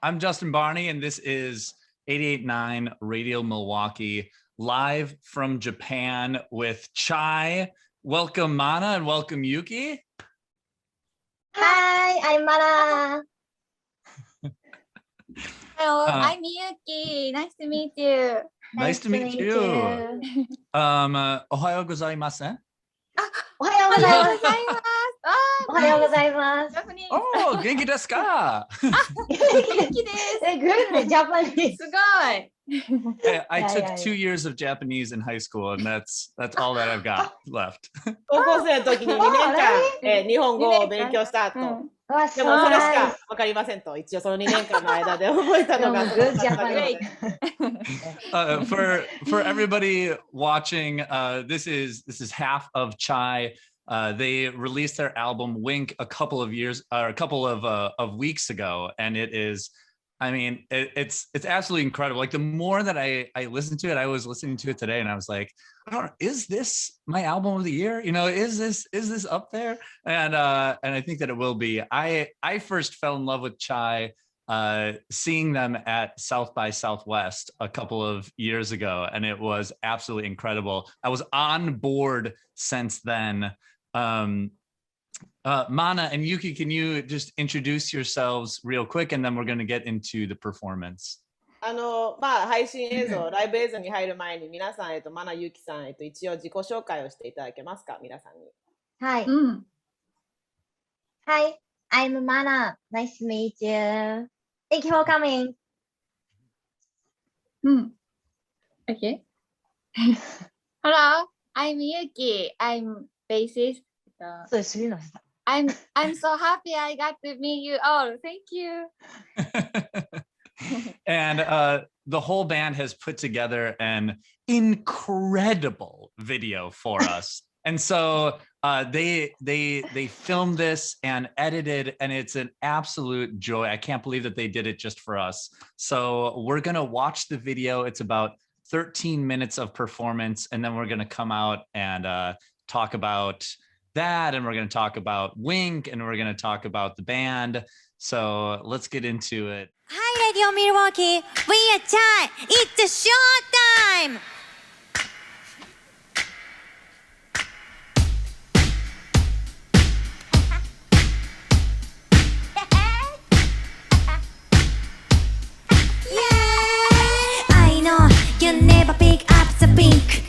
I'm Justin Barney, and this is 88.9 Radio Milwaukee, live from Japan with Chai. Welcome, Mana, and welcome, Yuki. Hi, I'm Mana. Hello, I'm Yuki. Nice to meet you. Nice to meet you. おはようございません。おはようございます。おはようございます。Oh, 元気ですか？元気です。Good, Japanese. すごい。I took 2 years of Japanese in high school, and that's all that I've got left. 高校生の時に2年間日本語を勉強した後、でもそれしかわかりませんと、一応その2年間の間で覚えたのが。For everybody watching, this is half of Chai. They released their album Wink a couple of weeks ago, and it is, I mean, it's absolutely incredible. Like the more that I listen to it, I was listening to it today, and I was like, is this my album of the year? You know, is this up there? And I think that it will be. I first fell in love with Chai seeing them at South by Southwest a couple of years ago, and it was absolutely incredible. I was on board since then. Mana and Yuki, can you just introduce yourselves real quick, and then we're going to get into the performance. 配信映像、ライブ映像に入る前に皆さん、マナ、ユキさん、一応自己紹介をしていただけますか、皆さんに。はい。Hi, I'm Mana. Nice to meet you. Thank you for coming. Okay. Hello, I'm Yuki. I'm bassist. I'm so happy I got to meet you all. Thank you. And the whole band has put together an incredible video for us. And so they filmed this and edited, and it's an absolute joy. I can't believe that they did it just for us. So we're going to watch the video. It's about 13 minutes of performance, and then we're going to come out and talk about that, and we're going to talk about Wink, and we're going to talk about the band. So let's get into it. Hi, Radio Milwaukee. We are Chai. It's a show time. I know you never pick up the pink,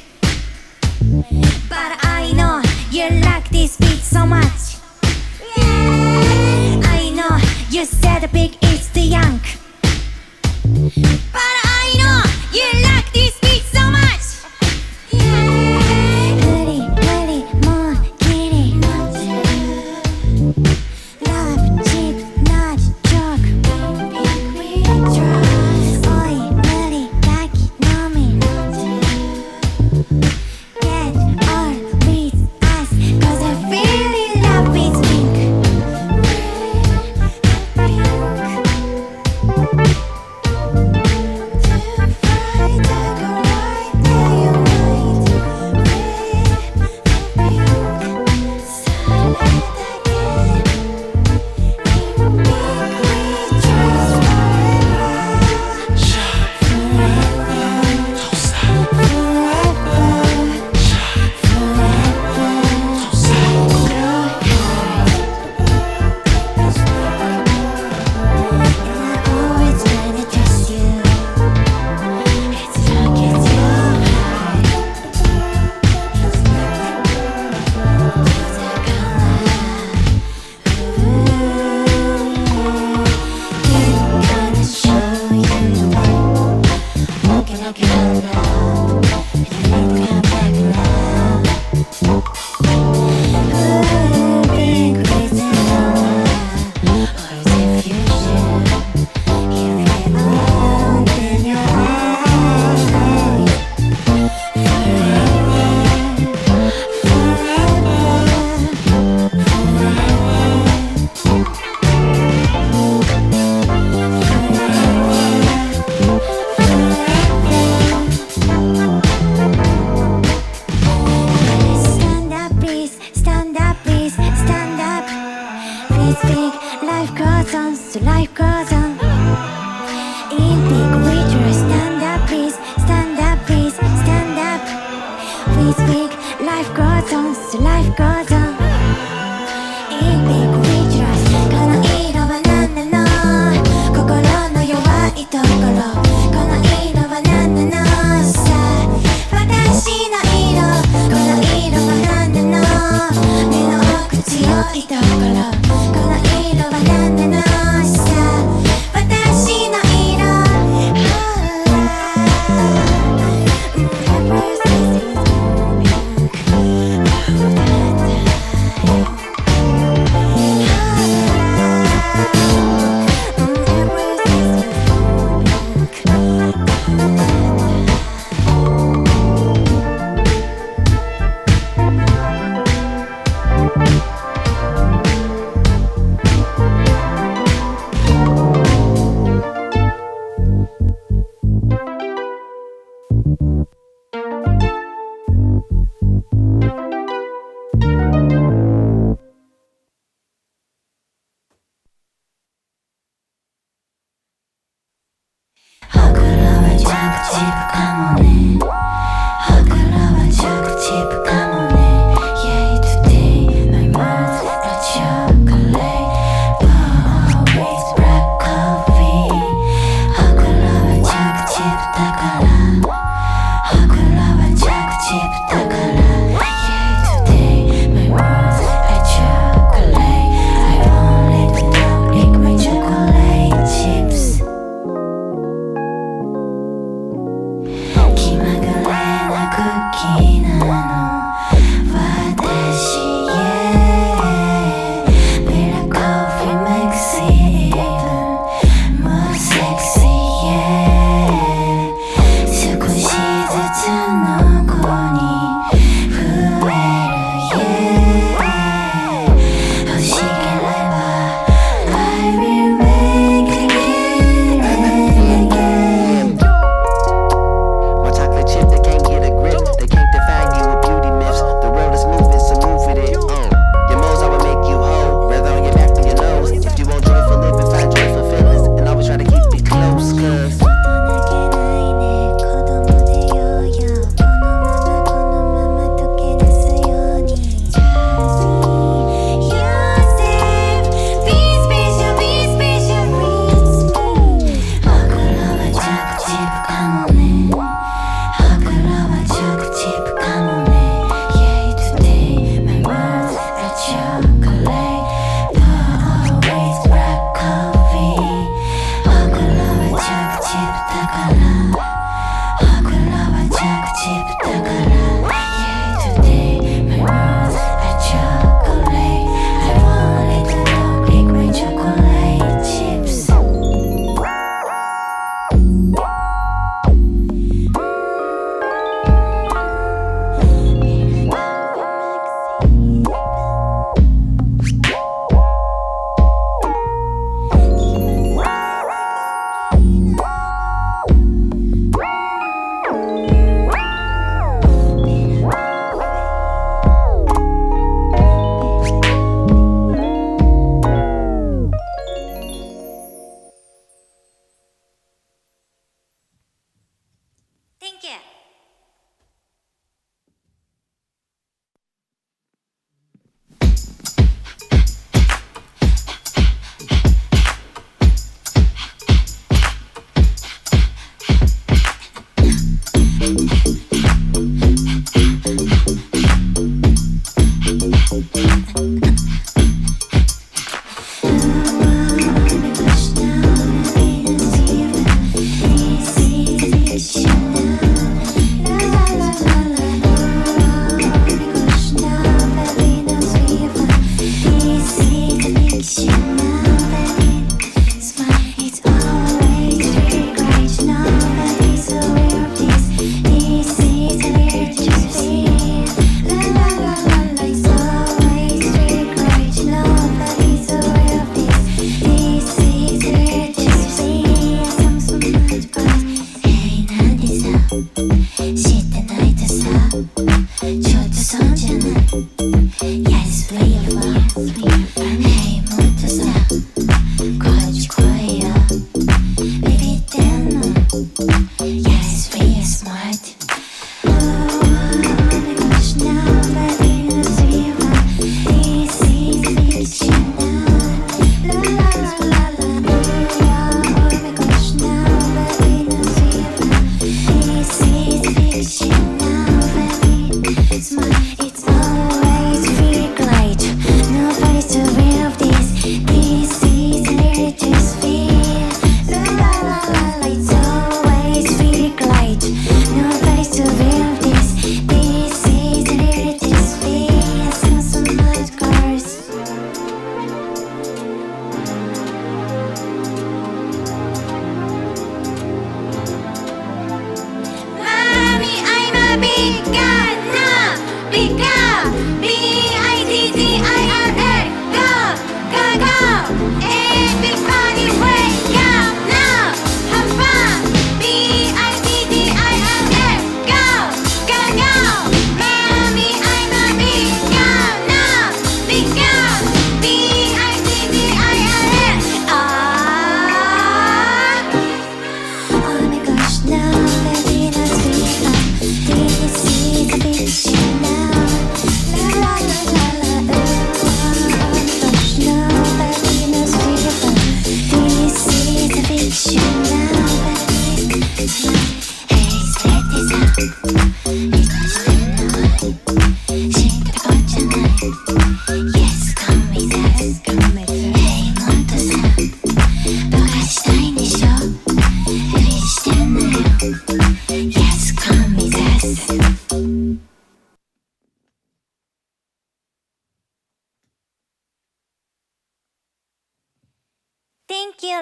but I know you like this beat so much. I know you said the big is the young, but I know you like this beat so much. is big, life goes on, so life goes on. In big rituals, この色は何なの？心の弱いところ。この色は何なの？さあ、私の色。この色は何なの？目の奥強いところ。この色は何なの？さあ、私の色。Whatever you say is moving.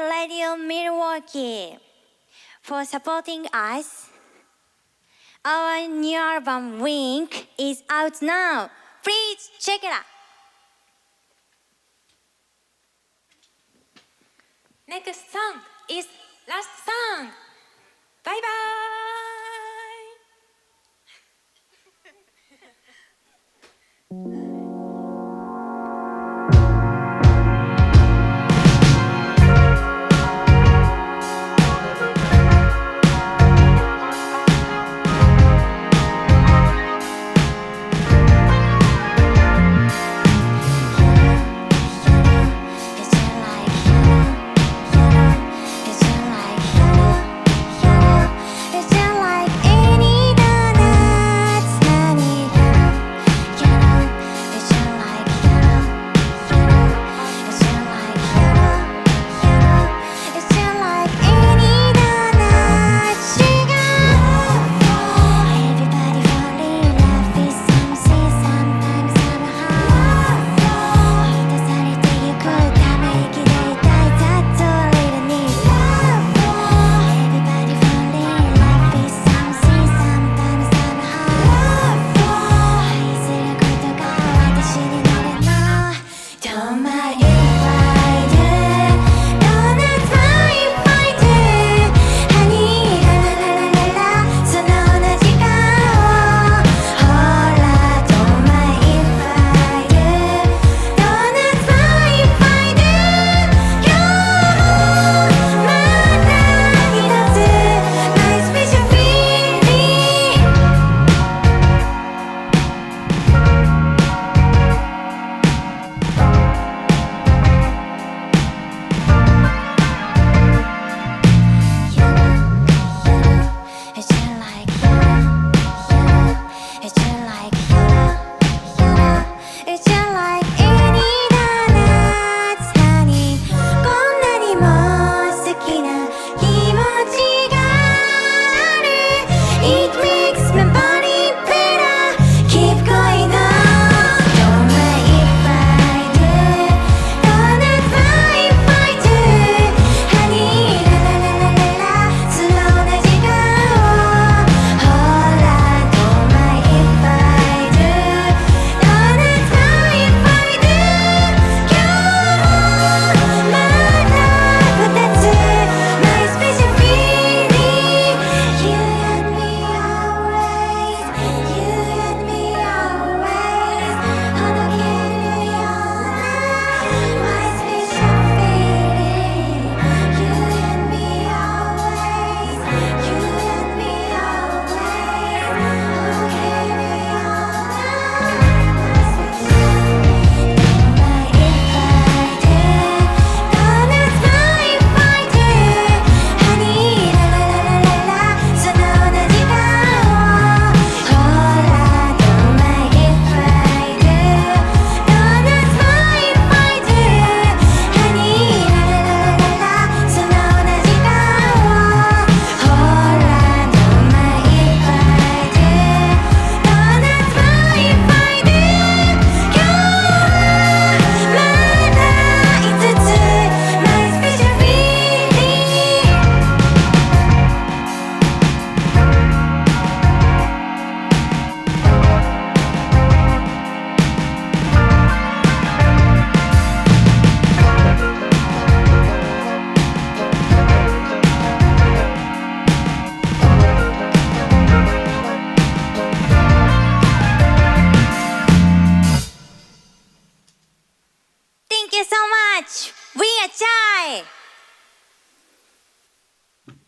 Radio Milwaukee for supporting us. Our new album Wink is out now. Please check it out. Next song is last song. Bye bye.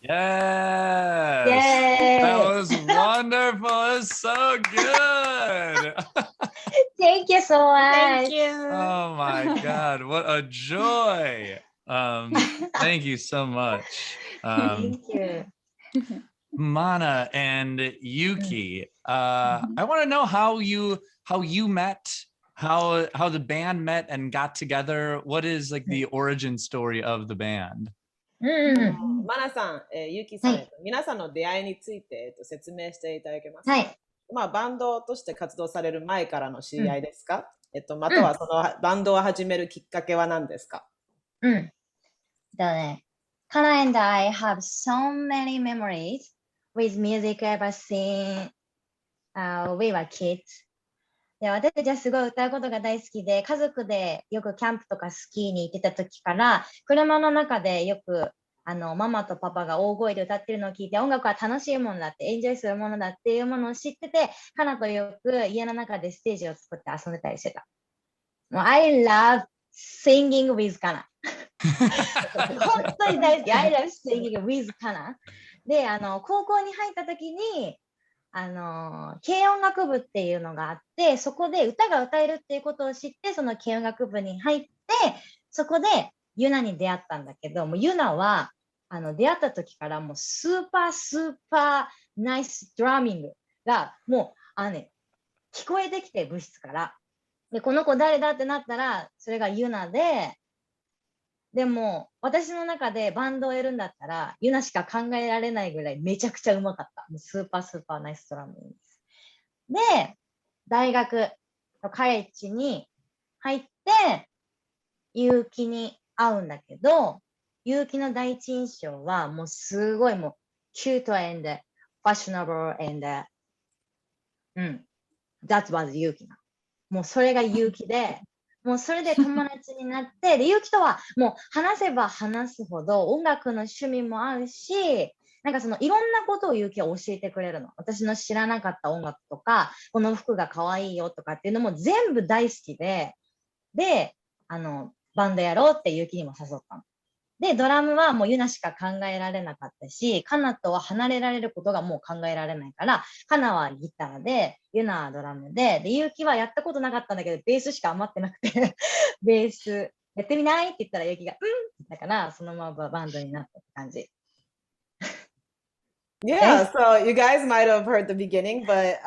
Yes. Yay. That was wonderful. It was so good. Thank you so much. Thank you. Oh my God. What a joy. Thank you so much. Thank you. Mana and Yuki. I want to know how you met, how the band met and got together. What is like the origin story of the band? マナさん、ユキさん、はい皆さんの出会いについて、説明していただけますか？はい。まあ、バンドとして活動される前からの知り合いですか？またはそのバンドを始めるきっかけは何ですか？うん。だね。Kana and I have so many memories with music ever since we were kids. で、私たちはすごい歌うことが大好きで、家族でよくキャンプとかスキーに行ってた時から、車の中でよくママとパパが大声で歌ってるのを聞いて、音楽は楽しいものだって、エンジョイするものだっていうものを知ってて、カナとよく家の中でステージを作って遊んでたりしてた。もう I love singing with カナ。本当に大好き。I love singing with カナ。で、高校に入った時に、軽音楽部っていうのがあって、そこで歌が歌えるっていうことを知って、その軽音楽部に入って、そこでユナに出会ったんだけど、もうユナは、出会った時からもうスーパーナイスドラミングがもう、聞こえてきて部室から。で、この子誰だってなったら、それがユナで、でも、私の中でバンドをやるんだったら、ユナしか考えられないぐらいめちゃくちゃうまかった。もうスーパーナイスドラミングです。で、大学のカレッジに入って、結城に会うんだけど、結城の第一印象はもうすごいもうキュート and fashionable and that was 結城な。もうそれが結城で、もうそれで友達になって、で、結城とはもう話せば話すほど音楽の趣味も合うし、なんかそのいろんなことを結城は教えてくれるの。私の知らなかった音楽とか、この服が可愛いよとかっていうのも全部大好きで、で、バンドやろうって結城にも誘ったの。で、ドラムはもうユナしか考えられなかったし、カナとは離れられることがもう考えられないから、カナはギターで、ユナはドラムで、結城はやったことなかったんだけど、ベースしか余ってなくて、ベースやってみないって言ったら結城が、だから、そのままバンドになったって感じ。Yeah, so you guys might have heard the beginning, but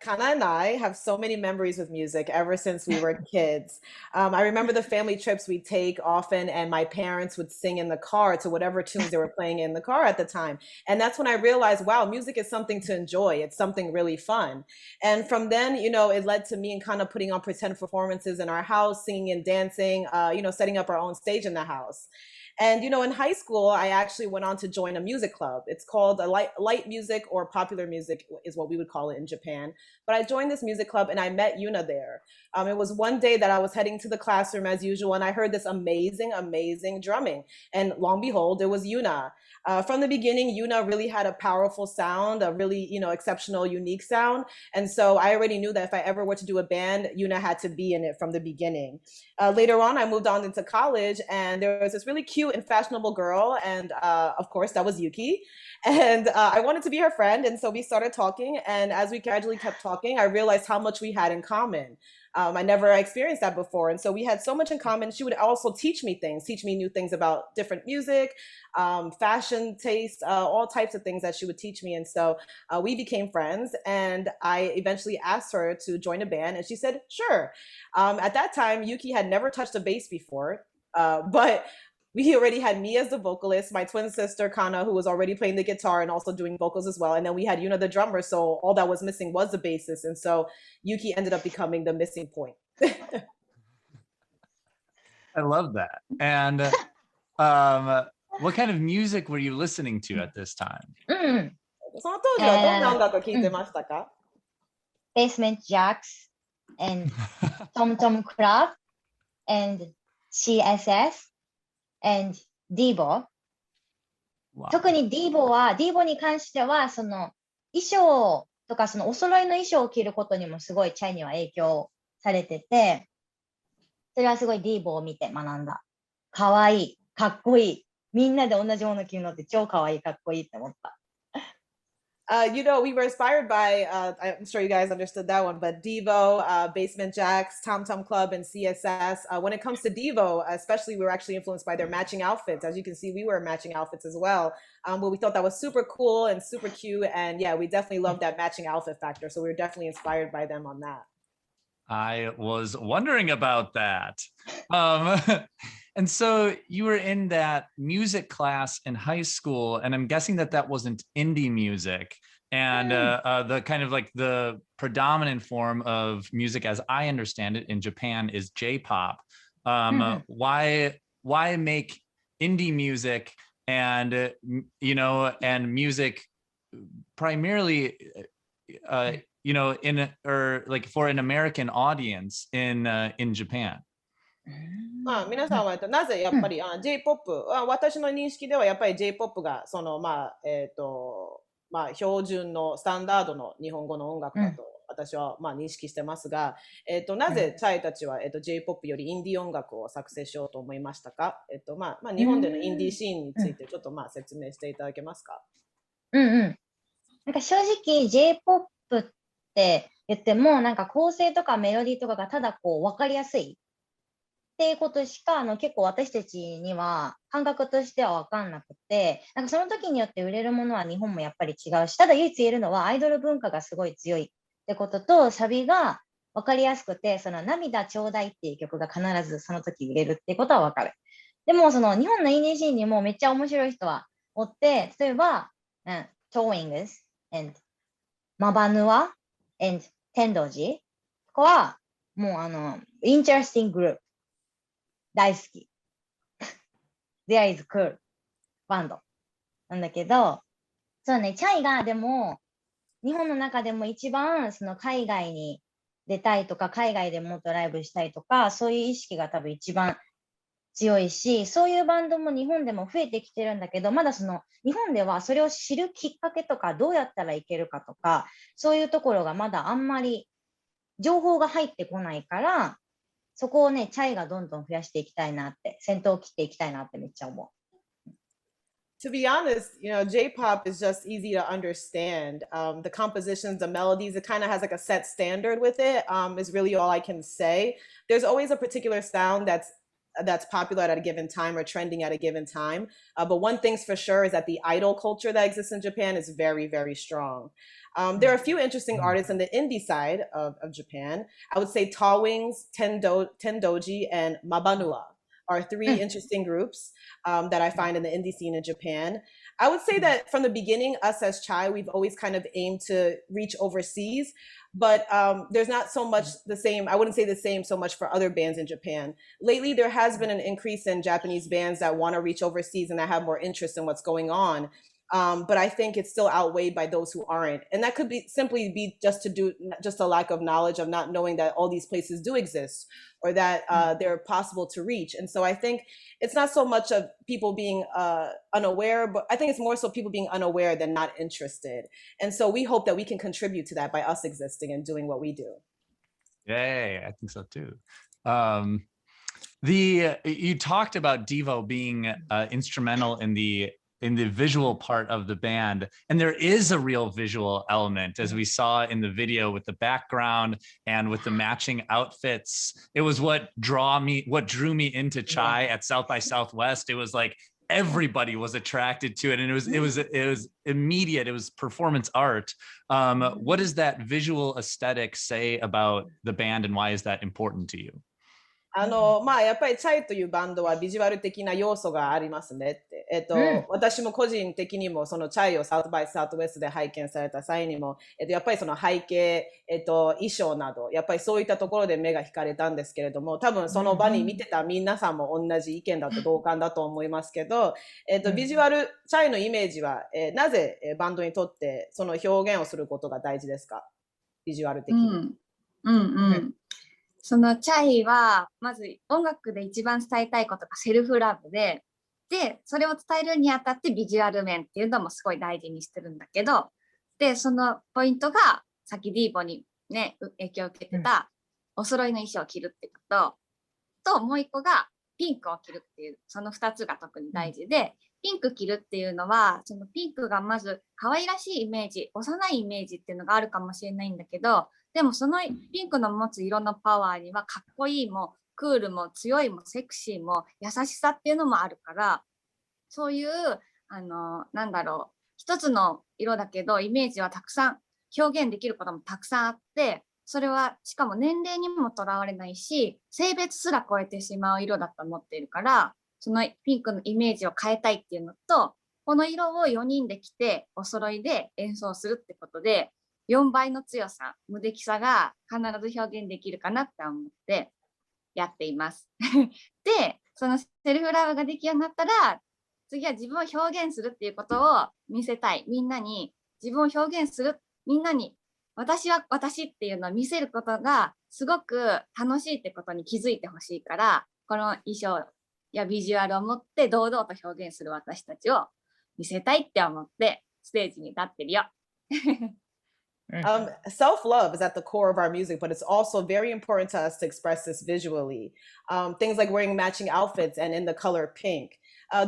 Kana and I have so many memories with music ever since we were kids. I remember the family trips we'd take often, and my parents would sing in the car to whatever tunes they were playing in the car at the time. And that's when I realized, wow, music is something to enjoy. It's something really fun. And from then, it led to me and Kana putting on pretend performances in our house, singing and dancing, setting up our own stage in the house. And, in high school, I actually went on to join a music club. It's called a light music, or popular music is what we would call it in Japan. But I joined this music club and I met Yuna there. It was one day that I was heading to the classroom as usual, and I heard this amazing, amazing drumming. And lo and behold, it was Yuna. From the beginning, Yuna really had a powerful sound, a really, exceptional, unique sound. And so I already knew that if I ever were to do a band, Yuna had to be in it from the beginning. Later on, I moved on into college, and there was this really cute and fashionable girl. And of course, that was Yuki. And I wanted to be her friend. And so we started talking. And as we gradually kept talking, I realized how much we had in common. I never experienced that before. And so we had so much in common. She would also teach me new things about different music, fashion taste, all types of things that she would teach me. And so we became friends, and I eventually asked her to join a band, and she said, sure. At that time, Yuki had never touched a bass before, but we already had me as the vocalist, my twin sister, Kana, who was already playing the guitar and also doing vocals as well. And then we had Yuna, the drummer. So all that was missing was the bassist. And so Yuki ended up becoming the missing point. I love that. And what kind of music were you listening to at this time? その当時はどんな音楽を聴いてましたか？ Basement Jacks and Tom Tom Club and CSS and Devo、Wow. 特にディーボに関しては、その衣装とかそのお揃いの衣装を着ることにもすごいチャイには影響されてて、それはすごいディーボを見て学んだ。かわいい、かっこいい。みんなで同じもの着るのって超かわいい、かっこいいって思った。We were inspired by, I'm sure you guys understood that one, but Devo, Basement Jacks, Tom Tom Club, and CSS. When it comes to Devo, especially, we were actually influenced by their matching outfits. As you can see, we wear matching outfits as well. But we thought that was super cool and super cute. And yeah, we definitely loved that matching outfit factor. So we were definitely inspired by them on that. I was wondering about that. And so you were in that music class in high school, and I'm guessing that wasn't indie music. And the kind of like the predominant form of music, as I understand it, in Japan is J-pop. Why make indie music and you know, and music primarily, in or like for an American audience in Japan. 皆さんはなぜやっぱりJ-POP、私の認識ではやっぱり J-POP がその標準のスタンダードの日本語の音楽だと私は認識してますが、なぜチャイたちはJ-POP よりインディー音楽を作成しようと思いましたか？日本でのインディーシーンについてちょっと説明していただけますか？なんか正直 J-POP って言ってもなんか構成とかメロディーとかがただこう分かりやすいっていうことしか結構私たちには感覚としては分かんなくて、なんかその時によって売れるものは日本もやっぱり違うし、ただ唯一言えるのはアイドル文化がすごい強いってことと、サビが分かりやすくて、その涙ちょうだいっていう曲が必ずその時売れるっていうことは分かる。でもその日本のインディーシーンにもめっちゃ面白い人はおって、例えば、トーウィングス and マバヌア and 天童寺、ここはもうインタレスティンググループ大好き。There is cool バンドなんだけど、そうね、チャイがでも日本の中でも一番その海外に出たいとか、海外でもっとライブしたいとか、そういう意識が多分一番強いし、そういうバンドも日本でも増えてきてるんだけど、まだその日本ではそれを知るきっかけとか、どうやったらいけるかとか、そういうところがまだあんまり情報が入ってこないから、そこをね、チャイがどんどん増やしていきたいなって、先頭を切っていきたいなってめっちゃ思う。To be honest, J-pop is just easy to understand. The compositions, the melodies, it kind of has like a set standard with it, is really all I can say. There's always a particular sound that's popular at a given time or trending at a given time. But one thing's for sure is that the idol culture that exists in Japan is very, very strong. There are a few interesting artists in the indie side of Japan. I would say Tawings, Tendoji, and Mabanua are three interesting groups that I find in the indie scene in Japan. I would say that from the beginning, us as Chai, we've always kind of aimed to reach overseas, but there's not so much the same, I wouldn't say the same so much for other bands in Japan. Lately, there has been an increase in Japanese bands that want to reach overseas and that have more interest in what's going on. But I think it's still outweighed by those who aren't. And that could be simply be just a lack of knowledge of not knowing that all these places do exist or that they're possible to reach. And so I think it's not so much of people being unaware, but I think it's more so people being unaware than not interested. And so we hope that we can contribute to that by us existing and doing what we do. Yay, I think so too. You talked about Devo being instrumental in the visual part of the band, and there is a real visual element, as we saw in the video with the background and with the matching outfits. It was what drew me into Chai at South by Southwest. It was like everybody was attracted to it, and it was immediate. It was performance art. What does that visual aesthetic say about the band, and why is that important to you? やっぱりチャイというバンドはビジュアル的な要素がありますねって。私も個人的にもそのチャイをサウスバイサウスウェストで拝見された際にも、やっぱりその背景、衣装など、やっぱりそういったところで目が引かれたんですけれども、多分その場に見てた皆さんも同じ意見だと同感だと思いますけど、ビジュアル、チャイのイメージは、なぜバンドにとってその表現をすることが大事ですか？ビジュアル的に。そのチャイはまず音楽で一番伝えたいことがセルフラブで、それを伝えるにあたってビジュアル面っていうのもすごい大事にしてるんだけど、でそのポイントがさっきディーボにね影響を受けてたお揃いの衣装を着るってことと、もう一個がピンクを着るっていう、その2つが特に大事で、ピンク着るっていうのはそのピンクがまず可愛らしいイメージ、幼いイメージっていうのがあるかもしれないんだけど、でもそのピンクの持つ色のパワーにはかっこいいもクールも強いもセクシーも優しさっていうのもあるから、そういうなんだろう、一つの色だけどイメージはたくさん表現できることもたくさんあって、それはしかも年齢にもとらわれないし、性別すら超えてしまう色だと思っているから、そのピンクのイメージを変えたいっていうのと、この色を4人で着てお揃いで演奏するってことで4倍の強さ、無敵さが必ず表現できるかなって思ってやっています。で、そのセルフラブが出来上がったら、次は自分を表現するっていうことを見せたい。みんなに自分を表現する。みんなに私は私っていうのを見せることがすごく楽しいってことに気づいてほしいから、この衣装やビジュアルを持って堂々と表現する私たちを見せたいって思ってステージに立ってるよ。Self-love is at the core of our music, but it's also very important to us to express this visually. Things like wearing matching outfits and in the color pink.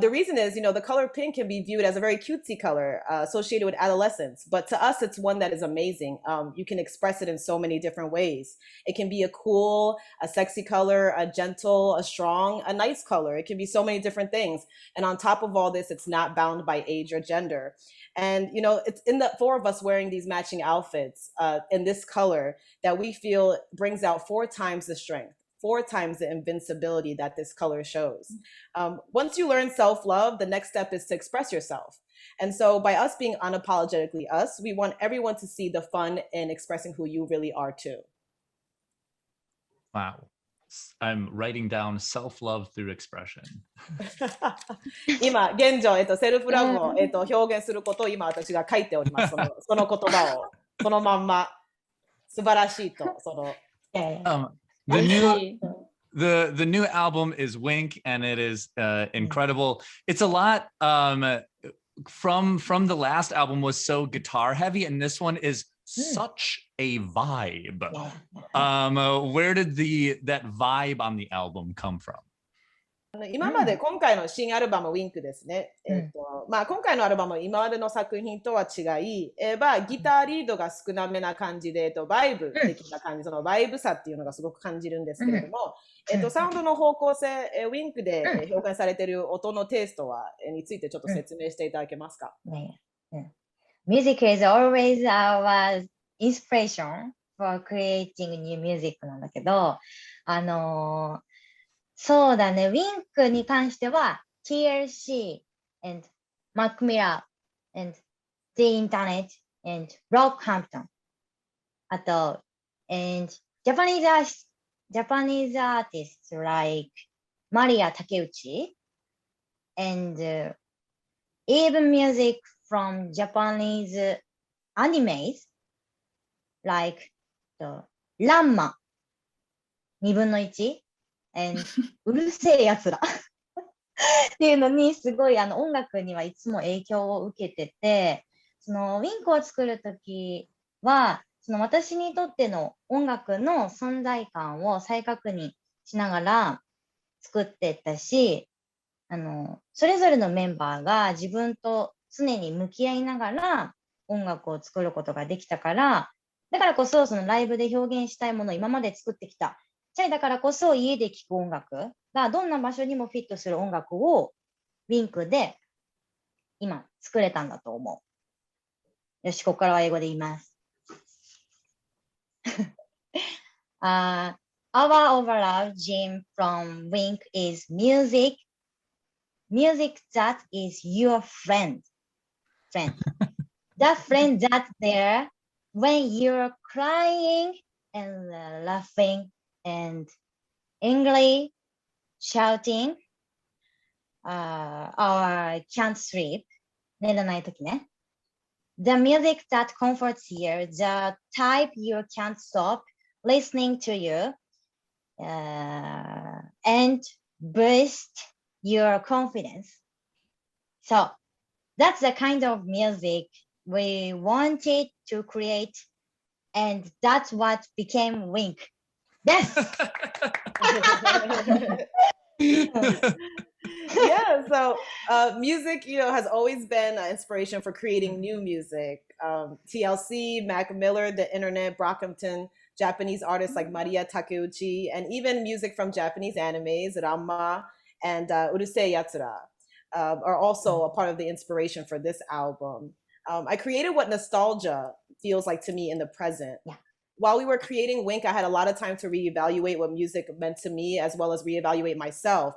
The reason is, the color pink can be viewed as a very cutesy color associated with adolescence, but to us, it's one that is amazing. You can express it in so many different ways. It can be a cool, a sexy color, a gentle, a strong, a nice color. It can be so many different things. And on top of all this, it's not bound by age or gender. And, it's in the four of us wearing these matching outfits in this color that we feel brings out 4 times the strength, 4 times the invincibility that this color shows. Once you learn self-love, the next step is to express yourself. And so by us being unapologetically us, we want everyone to see the fun in expressing who you really are too. Wow. I'm writing down self-love through expression. 今、現状、セルフラブを、表現することを今私が書いております。その言葉を、そのまんま、素晴らしいと、The new album is Wink, and it is incredible. It's a lot from the last album was so guitar heavy, and this one is such a vibe. Where did that vibe on the album come from? 今まで今回の新アルバム Wink ですね。今回のアルバムは今までの作品とは違い、ギターリードが少なめな感じで、バイブ的な感じ、そのバイブさっていうのがすごく感じるんですけれども、サウンドの方向性、Wink で表現されている音のテイストについてちょっと説明していただけますか。Music is always our inspiration for creating new music なんだけど、そうだね、Wink に関しては TLC and Mac Miller and The Internet and Rockhampton あと and Japanese artists like Maria Takeuchi and even music from Japanese animes like the Ranma 2分の1 and うるせえやつらっていうのにすごい音楽にはいつも影響を受けてて、そのウィンクを作るときはその私にとっての音楽の存在感を再確認しながら作ってったし、それぞれのメンバーが自分と常に向き合いながら音楽を作ることができたから、だからこそそのライブで表現したいものを今まで作ってきた。だからこそ家で聴く音楽がどんな場所にもフィットする音楽をウィンクで今作れたんだと思う。よし、ここからは英語で言います。Our overall dream from Wink is music that is your friend. That friend that's there when you're crying and laughing and angry, shouting, or can't sleep. 寝れないときね。The music that comforts you, the type you can't stop listening to you, and boost your confidence. So that's the kind of music we wanted to create, and that's what became Wink. Yes. Yeah, so music, has always been an inspiration for creating new music. TLC, Mac Miller, The Internet, Brockhampton, Japanese artists like Maria Takeuchi, and even music from Japanese animes, Ranma and Urusei Yatsura, are also a part of the inspiration for this album. I created what nostalgia feels like to me in the present. Yeah. While we were creating Wink, I had a lot of time to reevaluate what music meant to me, as well as reevaluate myself.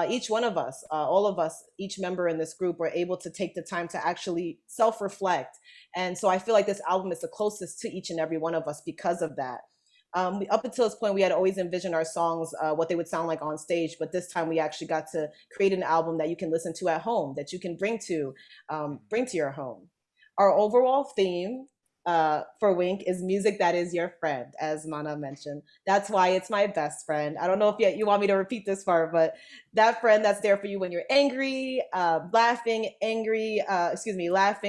Each one of us, all of us, each member in this group were able to take the time to actually self-reflect. And so I feel like this album is the closest to each and every one of us because of that. Up until this point, we had always envisioned our songs, what they would sound like on stage. But this time, we actually got to create an album that you can listen to at home, that you can bring to your home. Our overall theme for Wink is music that is your friend, as Mana mentioned. That's why it's my best friend. I don't know if you want me to repeat this part, but that friend that's there for you when you're angry, laughing,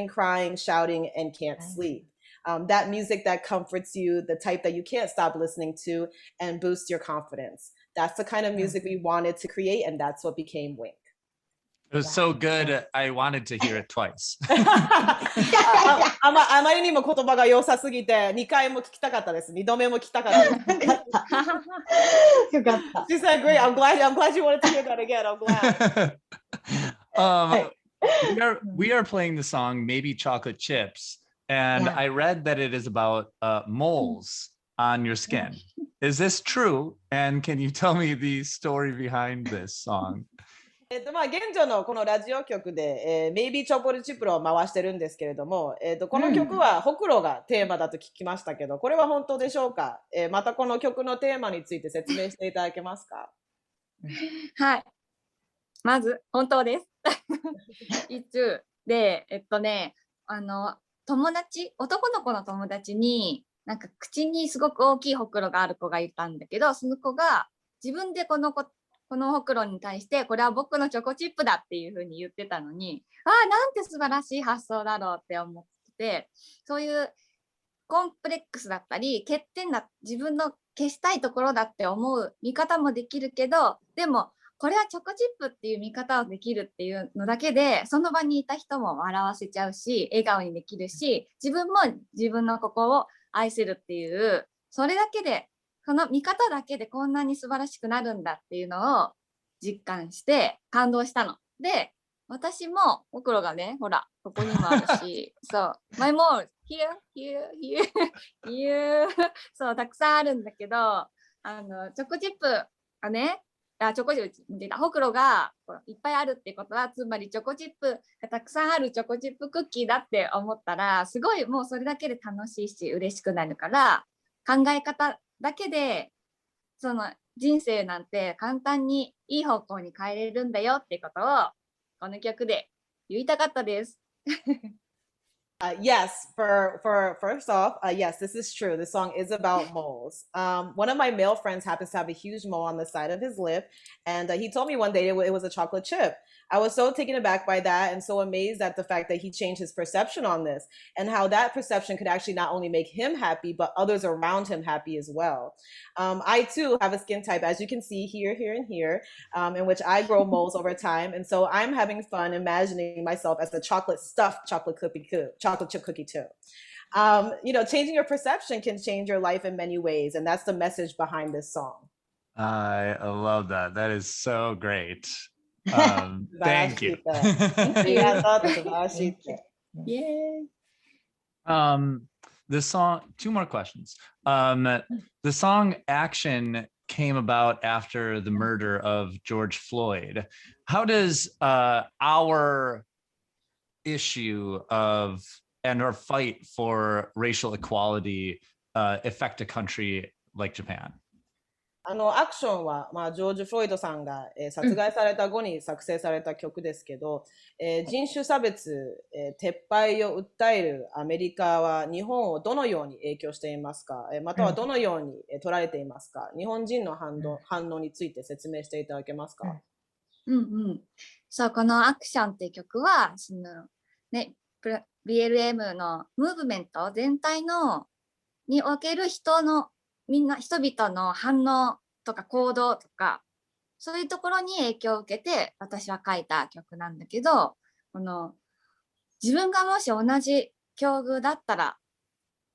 crying, shouting, and can't sleep. That music that comforts you, the type that you can't stop listening to and boosts your confidence. That's the kind of music we wanted to create, and that's what became Wink. It was so good, I wanted to hear it twice. あまりにも言葉が良さすぎて、2回も聞きたかったです。2度目も聞きたかったです。よかった。She said, great. I'm glad you wanted to hear that again. I'm glad. We are playing the song Maybe Chocolate Chips, and Yeah. I read that it is about moles on your skin. Is this true? And can you tell me the story behind this song? 現状のこのラジオ局で、メイビーチョコレチップを回してるんですけれども、この曲はほくろがテーマだと聞きましたけど、これは本当でしょうか？またこの曲のテーマについて説明していただけますか？はい。まず、本当です。一通で、友達、男の子の友達に、なんか口にすごく大きいほくろがある子がいたんだけど、その子が自分でこのほくろに対して、これは僕のチョコチップだっていうふうに言ってたのに、なんて素晴らしい発想だろうって思って、そういうコンプレックスだったり、欠点だ、自分の消したいところだって思う見方もできるけど、でも、これはチョコチップっていう見方をできるっていうのだけで、その場にいた人も笑わせちゃうし、笑顔にできるし、自分も自分のここを愛せるっていう、それだけで、その見方だけでこんなに素晴らしくなるんだっていうのを実感して感動したの。で、私もほくろがね、ほら、ここにもあるし、そう、my mole, here, そう、たくさんあるんだけど、チョコチップがね、チョコチップ出たほくろがいっぱいあるってことは、つまりチョコチップがたくさんあるチョコチップクッキーだって思ったら、すごいもうそれだけで楽しいし嬉しくなるから、考え方だけでその人生なんて簡単にいい方向に変えれるんだよっていうことをこの曲で言いたかったです。Yes, for first off, yes, this is true. This song is about moles. One of my male friends happens to have a huge mole on the side of his lip, and he told me one day it was a chocolate chip. I was so taken aback by that and so amazed at the fact that he changed his perception on this and how that perception could actually not only make him happy, but others around him happy as well. I too have a skin type, as you can see here, in in which I grow moles over time. And so I'm having fun imagining myself as a stuffed chocolate chip cookie too. Changing your perception can change your life in many ways. And that's the message behind this song. I love that. That is so great. Thank you. Yay. The song, two more questions. The song Action came about after the murder of George Floyd. How does our issue of and our fight for racial equality affect a country like Japan? アクションは、ジョージ・フロイドさんが、殺害された後に作成された曲ですけど、人種差別、撤廃を訴えるアメリカは日本をどのように影響していますか、またはどのように捉えていますか、日本人の反応について説明していただけますか？そう、このアクションっていう曲は、そのね、BLM のムーブメント全体における人々の反応とか行動とか、そういうところに影響を受けて私は書いた曲なんだけど、自分がもし同じ境遇だったら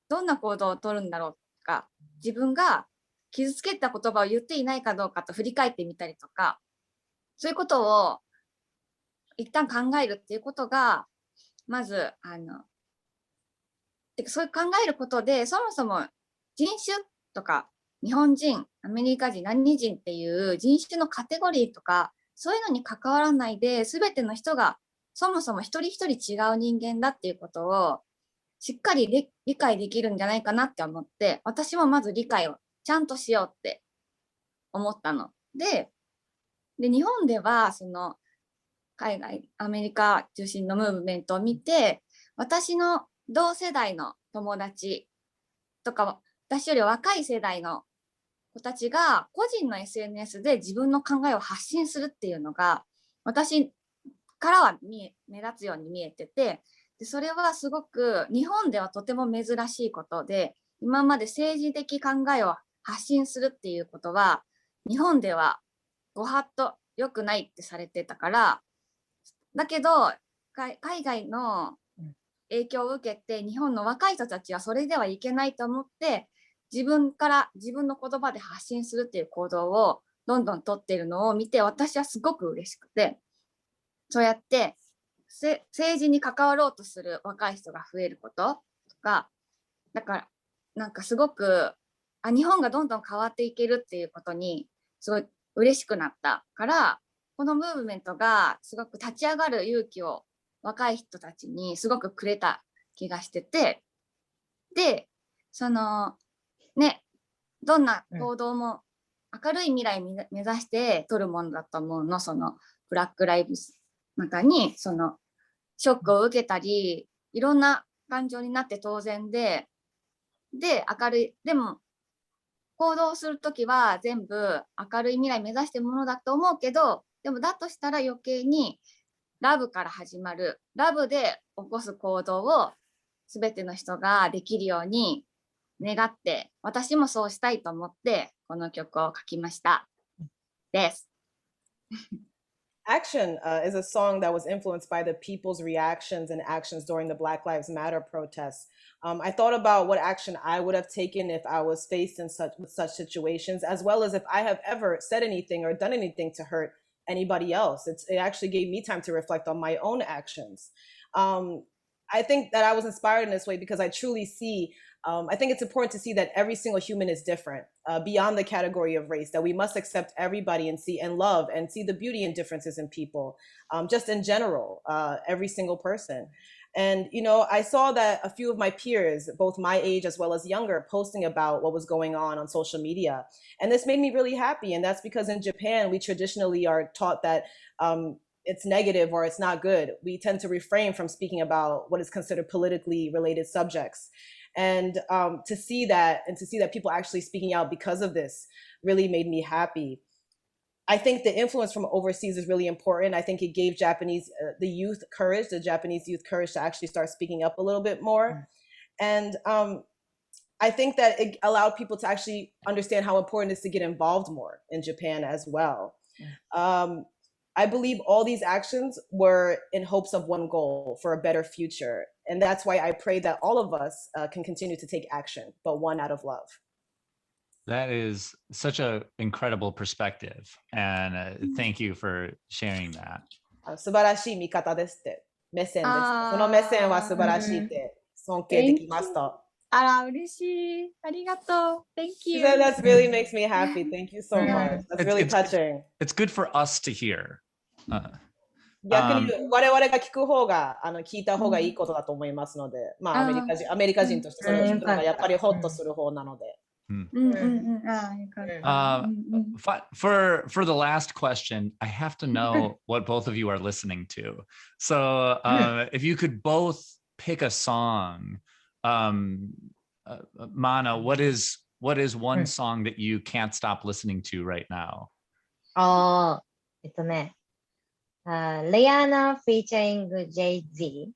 どんな行動を取るんだろうとか、自分が傷つけた言葉を言っていないかどうかと振り返ってみたりとか、そういうことを一旦考えるっていうことが、まずそういう考えることで、そもそも人種とか日本人、アメリカ人、何人っていう人種のカテゴリーとか、そういうのに関わらないで、全ての人がそもそも一人一人違う人間だっていうことをしっかり理解できるんじゃないかなって思って、私もまず理解をちゃんとしようって思ったの。で、日本ではその海外、アメリカ中心のムーブメントを見て、私の同世代の友達とか、私より若い世代の子たちが個人の SNS で自分の考えを発信するっていうのが、私からは目立つように見えてて、でそれはすごく日本ではとても珍しいことで、今まで政治的考えを発信するっていうことは日本ではご法度良くないってされてたから、だけど海外の影響を受けて日本の若い人たちはそれではいけないと思って、自分の言葉で発信するっていう行動をどんどん取っているのを見て、私はすごく嬉しくて、そうやって政治に関わろうとする若い人が増えることとか、だからなんかすごく日本がどんどん変わっていけるっていうことにすごい嬉しくなったから、このムーブメントがすごく立ち上がる勇気を若い人たちにすごくくれた気がしてて、でそのね、どんな行動も明るい未来を目指して取るものだと思うの。そのブラックライブスの中にそのショックを受けたり、いろんな感情になって当然で明るい、でも行動するときは全部明るい未来目指してるものだと思うけど、でもだとしたら余計にラブから始まる、ラブで起こす行動を全ての人ができるように願って、私もそうしたいと思ってこの曲を書きましたです。Action is a song that was influenced by the people's reactions and actions during the Black Lives Matter protests. I thought about what action I would have taken if I was faced in such situations, as well as if I have ever said anything or done anything to hurt anybody else. It actually gave me time to reflect on my own actions. I think that I was inspired in this way because I truly see, I think it's important to see that every single human is different beyond the category of race, that we must accept everybody and see and love and see the beauty and differences in people, just in general, every single person. And, you know, I saw that a few of my peers, both my age as well as younger, posting about what was going on social media. And this made me really happy. And that's because in Japan, we traditionally are taught that it's negative or it's not good. We tend to refrain from speaking about what is considered politically related subjects. And to see that people actually speaking out because of this really made me happy. I think the influence from overseas is really important. I think it gave the Japanese youth courage to actually start speaking up a little bit more. And I think that it allowed people to actually understand how important it is to get involved more in Japan as well. I believe all these actions were in hopes of one goal, for a better future. And that's why I pray that all of us can continue to take action, but one out of love. That is such an incredible perspective. And thank you for sharing that. 素晴らしい見方ですって。目線です。その目線は素晴らしいって尊敬できました。あら、嬉しい。ありがとう。Thank you. That really makes me happy. Thank you so much. That's really touching. It's good for us to hear. 逆に我々が聞く方が聞いた方がいいことだと思いますので、まあアメリカ人としてそれを聞くのがやっぱりホッとする方なので。For the last question, I have to know what both of you are listening to. So if you could both pick a song, Mana, what is one song that you can't stop listening to right now? レアナ featuring Jay-Z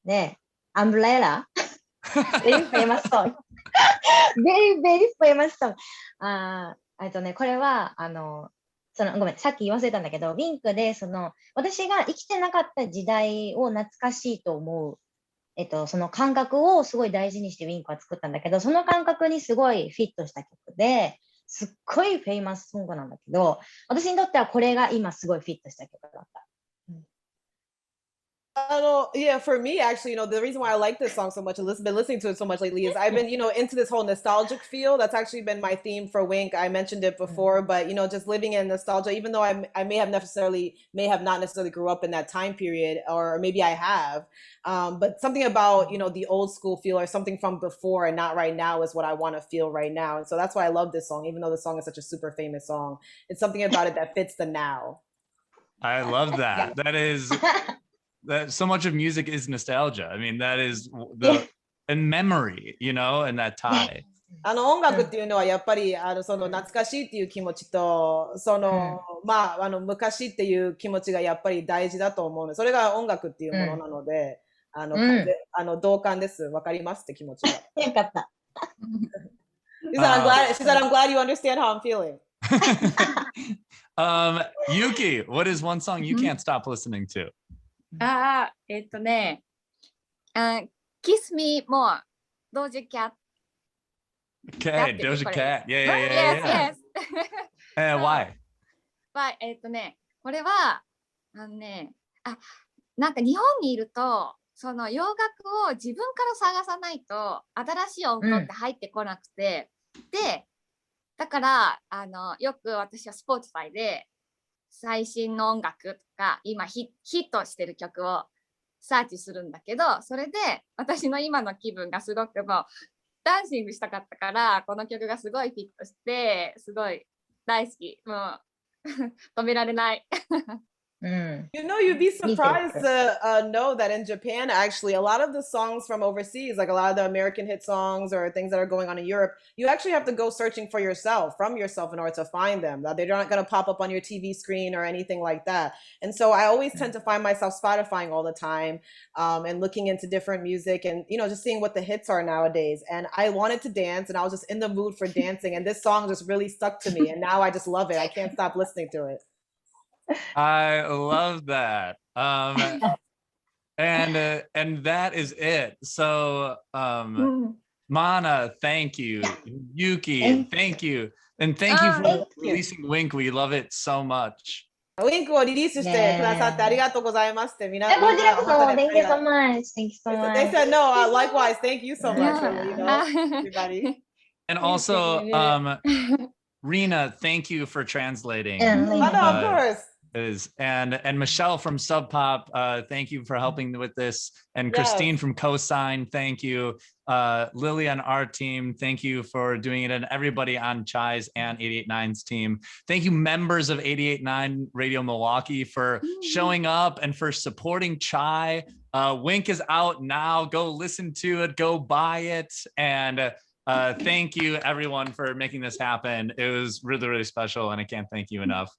で Umbrella very famous song very very famous song これはごめんさっき言わせたんだけどウィンクで私が生きてなかった時代を懐かしいと思うその感覚をすごい大事にしてウィンクは作ったんだけど、その感覚にすごいフィットした曲ですっごいフェイマスソングなんだけど、私にとってはこれが今すごいフィットした曲だった。Yeah, for me, actually, the reason why I like this song so much and been listening to it so much lately is I've been, into this whole nostalgic feel. That's actually been my theme for Wink. I mentioned it before, but just living in nostalgia, even though I may have not necessarily grew up in that time period, or maybe I have, but something about, the old school feel or something from before and not right now is what I want to feel right now. And so that's why I love this song, even though the song is such a super famous song. It's something about it that fits the now. I love that. That is that so much of music is nostalgia. I mean, that is and memory, and that tie. 音楽っていうのはやっぱりその懐かしいっていう気持ちと昔っていう気持ちがやっぱり大事だと思うので、それが音楽っていうものなので、同感です。わかりますって気持ちが。よかった。She said, I'm glad you understand how I'm feeling. Yuki, what is one song you can't stop listening to? Kiss Me More, Doja Cat. Okay, Doja Cat. Yeah. Yes. Why? これは、なんか日本にいると、その洋楽を自分から探さないと、新しい音楽って入ってこなくて、で、だから、よく私は Spotify で最新の音楽とか、今ヒットしてる曲をサーチするんだけど、それで私の今の気分がすごくもうダンシングしたかったから、この曲がすごいフィットして、すごい大好き。もう止められない。You'd be surprised to know that in Japan, actually, a lot of the songs from overseas, like a lot of the American hit songs or things that are going on in Europe, you actually have to go searching from yourself in order to find them. They're not going to pop up on your TV screen or anything like that. And so I always tend to find myself Spotifying all the time and looking into different music and, just seeing what the hits are nowadays. And I wanted to dance and I was just in the mood for dancing. And this song just really stuck to me. And now I just love it. I can't stop listening to it. I love that. And that is it. So Mana, thank you. Yuki, thank you. And thank you for releasing Wink. We love it so much. ウィンクをリリースしてくださってありがとうございますって皆こちらこそ Thank you so much. Thank you so much. They said no, likewise. Thank you so much, everybody. And also, Rena, thank you for translating. Of course. And Michelle from Sub Pop, thank you for helping with this. And Christine from Cosign, thank you. Lily on our team, thank you for doing it. And everybody on Chai's and 889's team. Thank you, members of 889 Radio Milwaukee, for showing up and for supporting Chai. Wink is out now. Go listen to it. Go buy it. And thank you, everyone, for making this happen. It was really, really special, and I can't thank you enough.